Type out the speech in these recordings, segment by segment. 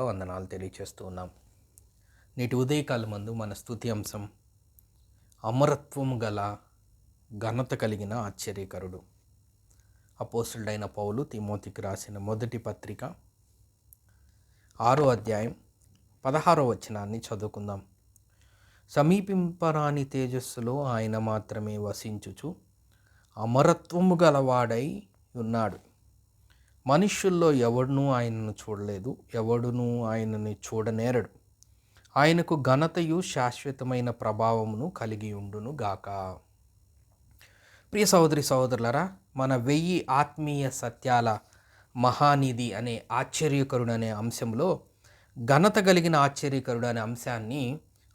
వందనాలు తెలియచేస్తూ ఉన్నాం. నేటి ఉదయకాలమందు మన స్తుతి అంశం అమరత్వము గల ఘనత కలిగిన ఆశ్చర్యకరుడు. అపోస్తులుడైన పౌలు తిమోతికి రాసిన మొదటి పత్రిక 6వ అధ్యాయం 16వ వచనాన్ని చదువుకుందాం. సమీపింపరాని తేజస్సులో ఆయన మాత్రమే వసించుచు అమరత్వము గలవాడై ఉన్నాడు. మనుష్యుల్లో ఎవడునూ ఆయనను చూడలేదు, ఎవడునూ ఆయనని చూడనేరడు. ఆయనకు ఘనతయు శాశ్వతమైన ప్రభావమును కలిగి ఉండును గాక. ప్రియ సహోదరి సహోదరులరా, మన 1000 ఆత్మీయ సత్యాల మహానిధి అనే ఆశ్చర్యకరుడు అనే అంశంలో ఘనత కలిగిన ఆశ్చర్యకరుడు అనే అంశాన్ని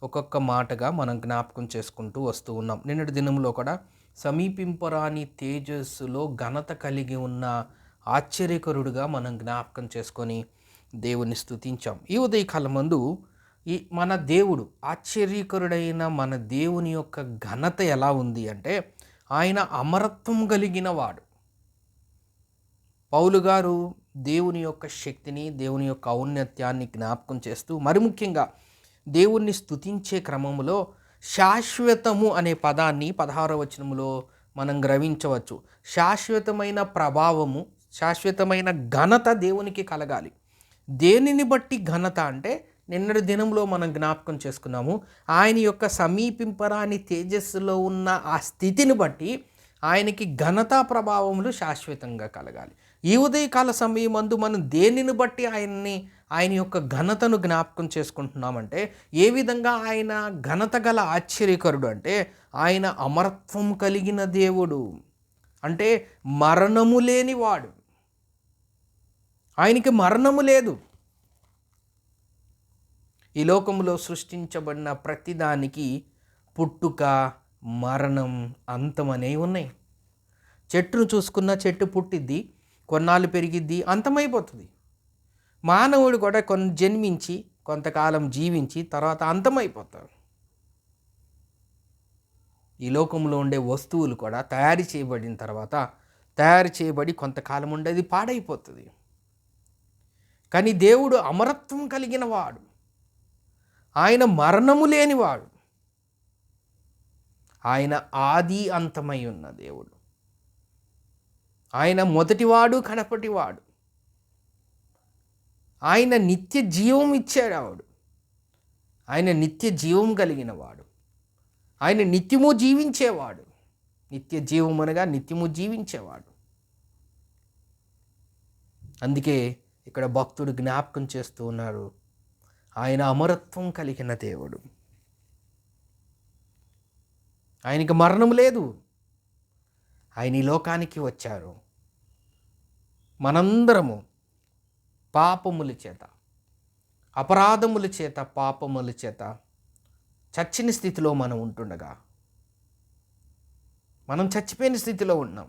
ఒక్కొక్క మాటగా మనం జ్ఞాపకం చేసుకుంటూ వస్తూ ఉన్నాం. నిన్నటి దినంలో కూడా సమీపింపరాని తేజస్సులో ఘనత కలిగి ఉన్న ఆశ్చర్యకరుడుగా మనం జ్ఞాపకం చేసుకొని దేవుని స్తుతించాం. ఈ ఉదయకాలమందు మన దేవుడు ఆశ్చర్యకరుడైన మన దేవుని యొక్క ఘనత ఎలా ఉంది అంటే ఆయన అమరత్వం కలిగిన వాడు. పౌలు గారు దేవుని యొక్క శక్తిని, దేవుని యొక్క ఔన్నత్యాన్ని జ్ఞాపకం చేస్తూ మరి ముఖ్యంగా దేవుణ్ణి స్తుతించే క్రమంలో శాశ్వతము అనే పదాన్ని 16వ వచనములో మనం గ్రహించవచ్చు. శాశ్వతమైన ప్రభావము, శాశ్వతమైన ఘనత దేవునికి కలగాలి. దేనిని బట్టి ఘనత అంటే నిన్నటి దినంలో మనం జ్ఞాపకం చేసుకున్నాము, ఆయన యొక్క సమీపింపరాని తేజస్సులో ఉన్న ఆ స్థితిని బట్టి ఆయనకి ఘనతా ప్రభావములు శాశ్వతంగా కలగాలి. ఈ ఉదయకాల సమయమందు మనం దేనిని బట్టి ఆయన యొక్క ఘనతను జ్ఞాపకం చేసుకుంటున్నామంటే ఏ విధంగా ఆయన ఘనత గల ఆశ్చర్యకరుడు అంటే ఆయన అమరత్వం కలిగిన దేవుడు, అంటే మరణము లేనివాడు. ఆయనకి మరణము లేదు. ఈ లోకంలో సృష్టించబడిన ప్రతిదానికి పుట్టుక, మరణం, అంతం అనేవి ఉన్నాయి. చెట్టును చూసుకున్న చెట్టు పుట్టిద్ది, కొన్నాళ్ళు పెరిగిద్ది, అంతమైపోతుంది. మానవుడు కూడా జన్మించి కొంతకాలం జీవించి తర్వాత అంతమైపోతారు. ఈ లోకంలో ఉండే వస్తువులు కూడా తయారు చేయబడి కొంతకాలం ఉండేది పాడైపోతుంది. కానీ దేవుడు అమరత్వం కలిగిన వాడు, ఆయన మరణము లేనివాడు, ఆయన ఆది అంతమై ఉన్న దేవుడు, ఆయన మొదటివాడు కడపటివాడు, ఆయన నిత్య జీవం ఇచ్చేవాడు, ఆయన నిత్య జీవం కలిగిన వాడు, ఆయన నిత్యము జీవించేవాడు. నిత్య జీవం అనగా నిత్యము జీవించేవాడు. అందుకే ఇక్కడ భక్తుడు జ్ఞాపకం చేస్తూ ఉన్నారు, ఆయన అమరత్వం కలిగిన దేవుడు, ఆయనకి మరణం లేదు. ఆయన ఈ లోకానికి వచ్చారు. మనందరము పాపముల చేత, అపరాధముల చేత, పాపముల చేత చచ్చిన స్థితిలో మనం ఉంటుండగా, మనం చచ్చిపోయిన స్థితిలో ఉన్నాం.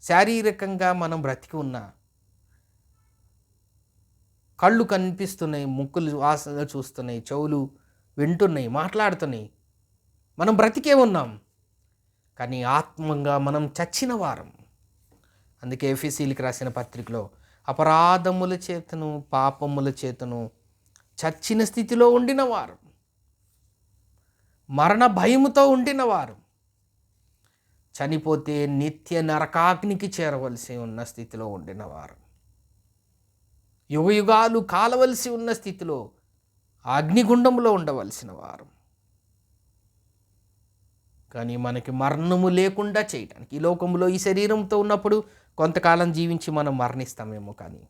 శారీరకంగా మనం బ్రతికి ఉన్నా, కళ్ళు కనిపిస్తున్నాయి, ముక్కులు వాసన చూస్తున్నాయి, చెవులు వింటున్నాయి, మాట్లాడుతున్నాయి, మనం బ్రతికే ఉన్నాం. కానీ ఆత్మంగా మనం చచ్చిన వారం. అందుకే ఎఫెసీయులకు రాసిన పత్రికలో అపరాధముల చేతను, పాపముల చేతను చచ్చిన స్థితిలో ఉండినవారు, మరణ భయముతో ఉండినవారు, చనిపోతే నిత్య నరకాగ్నికి చేరవలసి ఉన్న స్థితిలో ఉండినవారు, యుగయుగాలు కాలవలసి ఉన్న స్థితిలో అగ్నిగుండంలో ఉండవలసిన వారు. కానీ మనకి మరణము లేకుండా చేయడానికి, ఈ లోకంలో ఈ శరీరంతో ఉన్నప్పుడు కొంతకాలం జీవించి మనం మరణిస్తామేమో, కానీ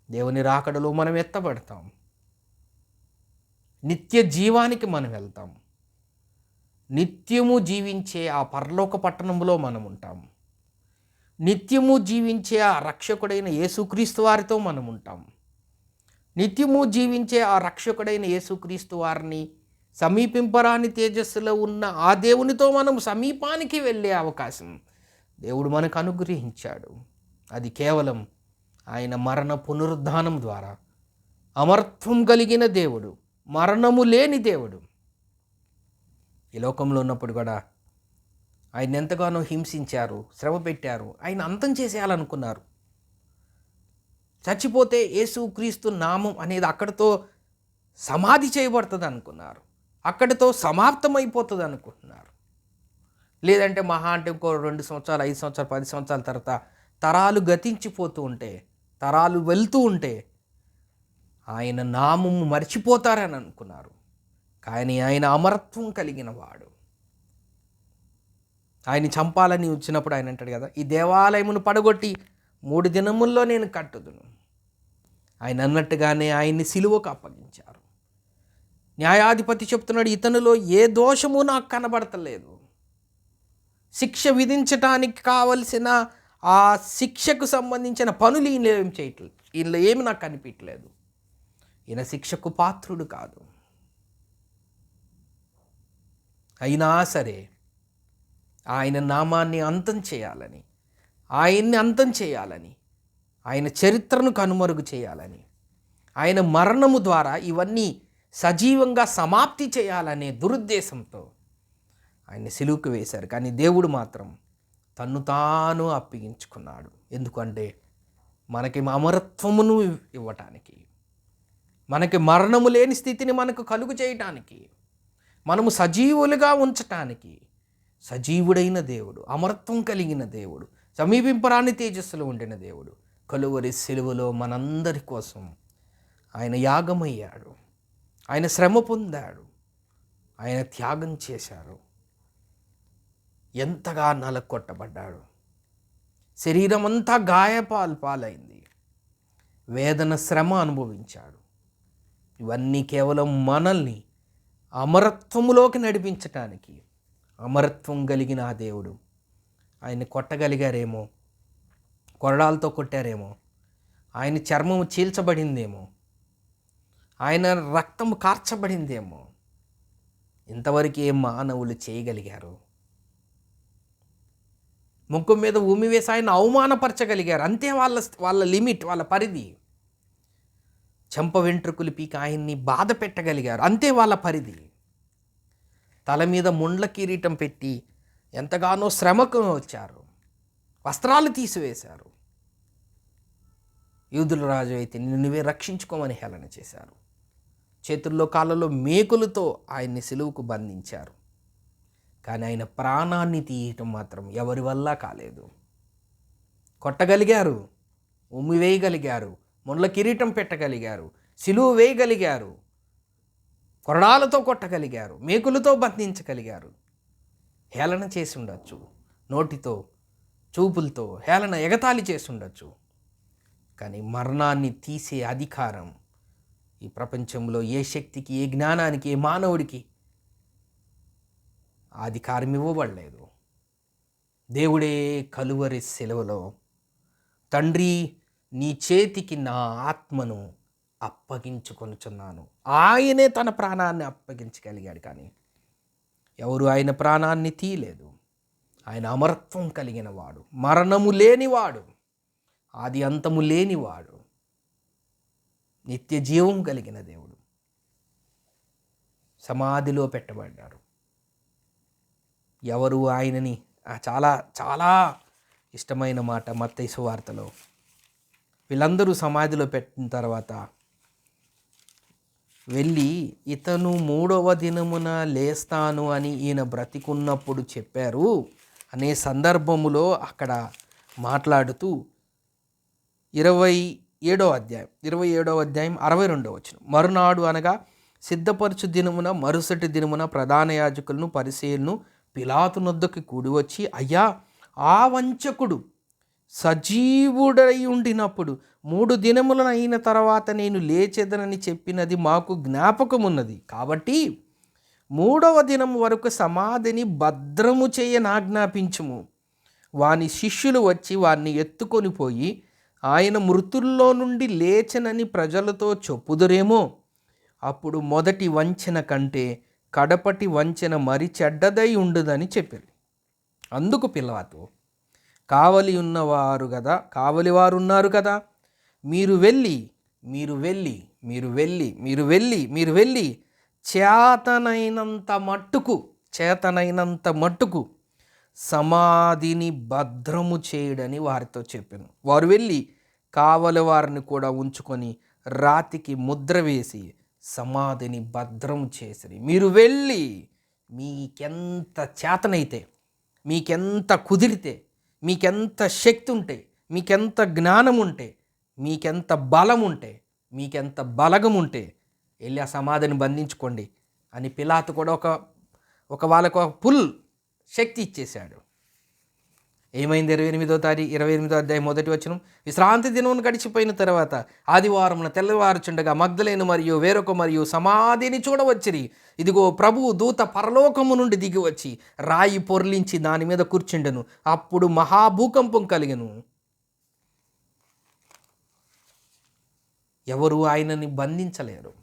దేవుని రాకడలో మనం ఎత్తబడతాం, నిత్య జీవానికి మనం వెళ్తాం, నిత్యము జీవించే ఆ పరలోక పట్టణంలో మనం ఉంటాం, నిత్యము జీవించే ఆ రక్షకుడైన యేసుక్రీస్తు వారితో మనం ఉంటాం. నిత్యము జీవించే ఆ రక్షకుడైన యేసుక్రీస్తు వారిని సమీపింపరాని తేజస్సులో ఉన్న ఆ దేవునితో మనం సమీపానికి వెళ్ళే అవకాశం దేవుడు మనకు అనుగ్రహించాడు. అది కేవలం ఆయన మరణ పునరుద్ధానం ద్వారా. అమరత్వం కలిగిన దేవుడు, మరణము లేని దేవుడు. ఈ లోకంలో ఉన్నప్పుడు కూడా ఆయన ఎంతగానో హింసించారు, శ్రమ పెట్టారు, ఆయన అంతం చేసేయాలనుకున్నారు. చచ్చిపోతే యేసుక్రీస్తు నామం అనేది అక్కడితో సమాధి చేయబడుతుంది అనుకున్నారు, అక్కడితో సమాప్తమైపోతుంది అనుకుంటున్నారు. లేదంటే మహా అంటే ఇంకో 2 సంవత్సరాలు, 5 సంవత్సరాలు, 10 సంవత్సరాల తర్వాత తరాలు గతించిపోతూ ఉంటే, తరాలు వెళ్తూ ఉంటే ఆయన నామము మర్చిపోతారని అనుకున్నారు. కానీ ఆయన అమరత్వం కలిగిన వాడు. ఆయన చంపాలని వచ్చినప్పుడు ఆయన అంటాడు కదా, ఈ దేవాలయమును పడగొట్టి 3 దినముల్లో నేను కట్టుదును. ఆయన అన్నట్టుగానే ఆయన్ని సిలువకు అప్పగించారు. న్యాయాధిపతి చెప్తున్నాడు, ఇతనిలో ఏ దోషము నాకు కనబడతలేదు. శిక్ష విధించటానికి కావలసిన ఆ శిక్షకు సంబంధించిన పనులు ఈయన ఏం చేయట్లేదు, ఈయనలో ఏమి నాకు కనిపించలేదు. ఈయన శిక్షకు పాత్రుడు కాదు. అయినా సరే ఆయన నామాన్ని అంతం చేయాలని, ఆయన్ని అంతం చేయాలని, ఆయన చరిత్రను కనుమరుగు చేయాలని, ఆయన మరణము ద్వారా ఇవన్నీ సజీవంగా సమాప్తి చేయాలనే దురుద్దేశంతో ఆయన్ని సిలువకు వేశారు. కానీ దేవుడు మాత్రం తన్ను తాను అప్పగించుకున్నాడు. ఎందుకంటే మనకి అమరత్వమును ఇవ్వటానికి, మనకి మరణము లేని స్థితిని మనకు కలుగు చేయటానికి, మనము సజీవులుగా ఉంచటానికి సజీవుడైన దేవుడు, అమరత్వం కలిగిన దేవుడు, సమీపింపరాని తేజస్సులో ఉండిన దేవుడు కలువరి సిలువలో మనందరి కోసం ఆయన యాగమయ్యాడు. ఆయన శ్రమ పొందాడు, ఆయన త్యాగం చేశారు. ఎంతగా నలకొట్టబడ్డాడు, శరీరం అంతా పాలైంది, వేదన శ్రమ అనుభవించాడు. ఇవన్నీ కేవలం మనల్ని అమరత్వములోకి నడిపించటానికి. అమరత్వం కలిగిన ఆ దేవుడు ఆయన్ని కొట్టగలిగారేమో, కొరడాలతో కొట్టారేమో, ఆయన చర్మము చీల్చబడిందేమో, ఆయన రక్తము కార్చబడిందేమో, ఇంతవరకు ఏం మానవులు చేయగలిగారు? ముఖం మీద ఉమ్మి వేసి ఆయన అవమానపరచగలిగారు, అంతే వాళ్ళ లిమిట్, వాళ్ళ పరిధి. చెంప వెంట్రుకలు పీక ఆయన్ని బాధ పెట్టగలిగారు, అంతే వాళ్ళ పరిధి. తల మీద ముండ్ల కిరీటం పెట్టి ఎంతగానో శ్రమకు వచ్చారు, వస్త్రాలు తీసివేశారు. యూదుల రాజు అయితే నువ్వే రక్షించుకోమని హేళన చేశారు. చేతుల్లో కాళ్ళలో మేకులతో ఆయన్ని సిలువకు బంధించారు. కానీ ఆయన ప్రాణాన్ని తీయటం మాత్రం ఎవరి వల్ల కాలేదు. కొట్టగలిగారు, ఉమ్మి వేయగలిగారు, ముండ్ల కిరీటం పెట్టగలిగారు, సిలువ వేయగలిగారు, కొరడాలతో కొట్టగలిగారు, మేకులతో బంధించగలిగారు. హేళన చేసి ఉండొచ్చు, నోటితో చూపులతో హేళన ఎగతాళి చేసి ఉండొచ్చు. కానీ మరణాన్ని తీసే అధికారం ఈ ప్రపంచంలో ఏ శక్తికి, ఏ జ్ఞానానికి, ఏ మానవుడికి ఆ అధికారం ఇవ్వబడలేదు. దేవుడే కలువరి సెలవులో, తండ్రి నీ చేతికి నా ఆత్మను అప్పగించుకొనుచున్నాను, ఆయనే తన ప్రాణాన్ని అప్పగించగలిగాడు. కానీ ఎవరు ఆయన ప్రాణాన్ని తీయలేదు. ఆయన అమరత్వం కలిగిన వాడు, మరణము లేనివాడు, ఆది అంతము లేనివాడు, నిత్య జీవం కలిగిన దేవుడు. సమాధిలో పెట్టబడ్డారు. ఎవరు ఆయనని, చాలా చాలా ఇష్టమైన మాట మత్తయి సువార్తలో, వీళ్ళందరూ సమాధిలో పెట్టిన తర్వాత వెళ్ళి ఇతను 3వ దినమున లేస్తాను అని ఈయన బ్రతికున్నప్పుడు చెప్పారు అనే సందర్భములో అక్కడ మాట్లాడుతూ 27వ అధ్యాయం 62వ వచనం, మరునాడు అనగా సిద్ధపరచు దినమున మరుసటి దినమున ప్రధాన యాజకులను పరిసయ్యులను పిలాతు నొద్దకు కూడి వచ్చి, అయ్యా, ఆ వంచకుడు సజీవుడై ఉండినప్పుడు 3 దినములను అయిన తర్వాత నేను లేచెదనని చెప్పినది మాకు జ్ఞాపకమున్నది. కాబట్టి 3వ దినం వరకు సమాధిని భద్రము చేయనాజ్ఞాపించుము. వాని శిష్యులు వచ్చి వారిని ఎత్తుకొని పోయి ఆయన మృతుల్లో నుండి లేచనని ప్రజలతో చెప్పుదురేమో. అప్పుడు మొదటి వంచన కంటే కడపటి వంచన మరి చెడ్డదై ఉండదని చెప్పారు. అందుకు పిలాతు, కావలివారు ఉన్నారు కదా, మీరు వెళ్ళి చేతనైనంత మట్టుకు సమాధిని భద్రము చేయడని వారితో చెప్పాను. వారు వెళ్ళి కావలి వారిని కూడా ఉంచుకొని రాతికి ముద్ర వేసి సమాధిని భద్రం చేసిరి. మీరు వెళ్ళి మీకెంత చేతనైతే, మీకెంత కుదిరితే, మీకెంత శక్తి ఉంటే, మీకెంత జ్ఞానం ఉంటే, మీకెంత బలం ఉంటే, మీకెంత బలగం ఉంటే వెళ్ళి ఆ సమాధిని బంధించుకోండి అని పిలాతు కూడా వాళ్ళకు ఒక ఫుల్ శక్తి ఇచ్చేశాడు. ఏమైంది? 28వ అధ్యాయం 1వ వచనం. విశ్రాంతి దినం గడిచిపోయిన తర్వాత ఆదివారమున తెల్లవారుచుండగా మగ్దలేను మరియు వేరొక మరియు సమాధిని చూడవచ్చిరి. ఇదిగో ప్రభువు దూత పరలోకము నుండి దిగి వచ్చి రాయి పొర్లించి దాని మీద కూర్చుండెను. అప్పుడు మహాభూకంపం కలిగెను. ఎవరు ఆయనని బంధించలేరు.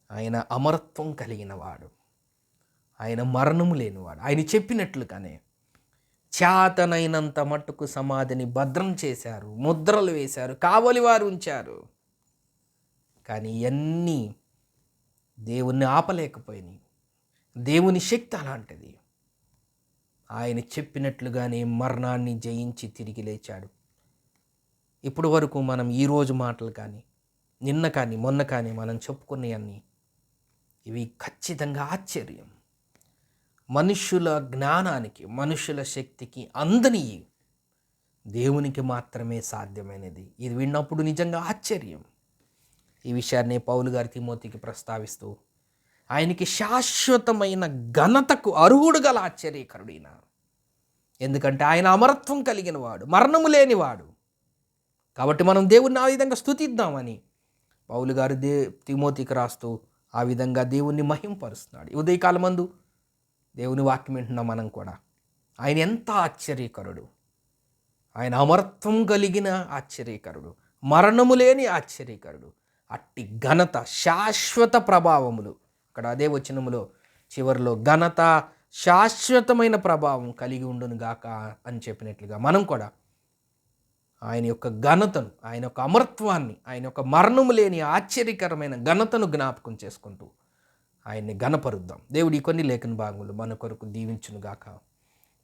ఆయన అమరత్వం కలిగిన వాడు, ఆయన మరణము లేనివాడు. ఆయన చెప్పినట్లుగానే చేతనైనంత మట్టుకు సమాధిని భద్రం చేశారు, ముద్రలు వేశారు, కావలి వారు ఉంచారు. కానీ ఇవన్నీ దేవుణ్ణి ఆపలేకపోయినాయి. దేవుని శక్తి అలాంటిది. ఆయన చెప్పినట్లుగానే మరణాన్ని జయించి తిరిగి లేచాడు. ఇప్పుడు వరకు మనం ఈరోజు మాటలు కానీ, నిన్న కానీ, మొన్న కానీ మనం చెప్పుకున్నవన్నీ ఇవి ఖచ్చితంగా ఆశ్చర్యం. మనుష్యుల జ్ఞానానికి, మనుష్యుల శక్తికి అందని దేవునికి మాత్రమే సాధ్యమైనది. ఇది విన్నప్పుడు నిజంగా ఆశ్చర్యం. ఈ విషయాన్ని పౌలు గారు తిమోతికి ప్రస్తావిస్తూ ఆయనకి శాశ్వతమైన ఘనతకు అర్హుడు గల ఆశ్చర్యకరుడైన, ఎందుకంటే ఆయన అమరత్వం కలిగిన వాడు, మరణము లేనివాడు. కాబట్టి మనం దేవుణ్ణి ఆ విధంగా స్తుతిద్దామని పౌలు గారు తిమోతికి రాస్తూ ఆ విధంగా దేవుణ్ణి మహింపరుస్తున్నాడు. ఉదయకాలమందు దేవుని వాక్యం వింటున్న మనం కూడా ఆయన ఎంత ఆశ్చర్యకరుడు, ఆయన అమరత్వం కలిగిన ఆశ్చర్యకరుడు, మరణము లేని ఆశ్చర్యకరుడు. అట్టి ఘనత, శాశ్వత ప్రభావములు, అక్కడ అదే వచనములో చివరిలో ఘనత, శాశ్వతమైన ప్రభావం కలిగి ఉండును గాక అని చెప్పినట్లుగా మనం కూడా ఆయన యొక్క ఘనతను, ఆయన యొక్క అమరత్వాన్ని, ఆయన యొక్క మరణము లేని ఆశ్చర్యకరమైన ఘనతను జ్ఞాపకం చేసుకుంటూ ఆయన్ని ఘనపరుద్దాం. దేవుడి కొన్ని లేఖన భాగములు మన కొరకు దీవించునుగాక.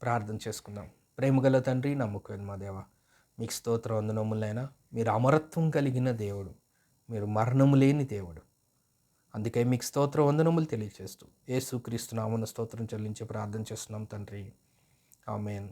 ప్రార్థన చేసుకుందాం. ప్రేమగల తండ్రి, నమ్మకమైన మా దేవ, మీకు స్తోత్ర వందనములైనా. మీరు అమరత్వం కలిగిన దేవుడు, మీరు మరణము లేని దేవుడు. అందుకే మీకు స్తోత్ర వందనములు తెలియజేస్తూ యేసుక్రీస్తు నామమున స్తోత్రం చెల్లించి ప్రార్థన చేస్తున్నాం తండ్రి. ఆమేన్.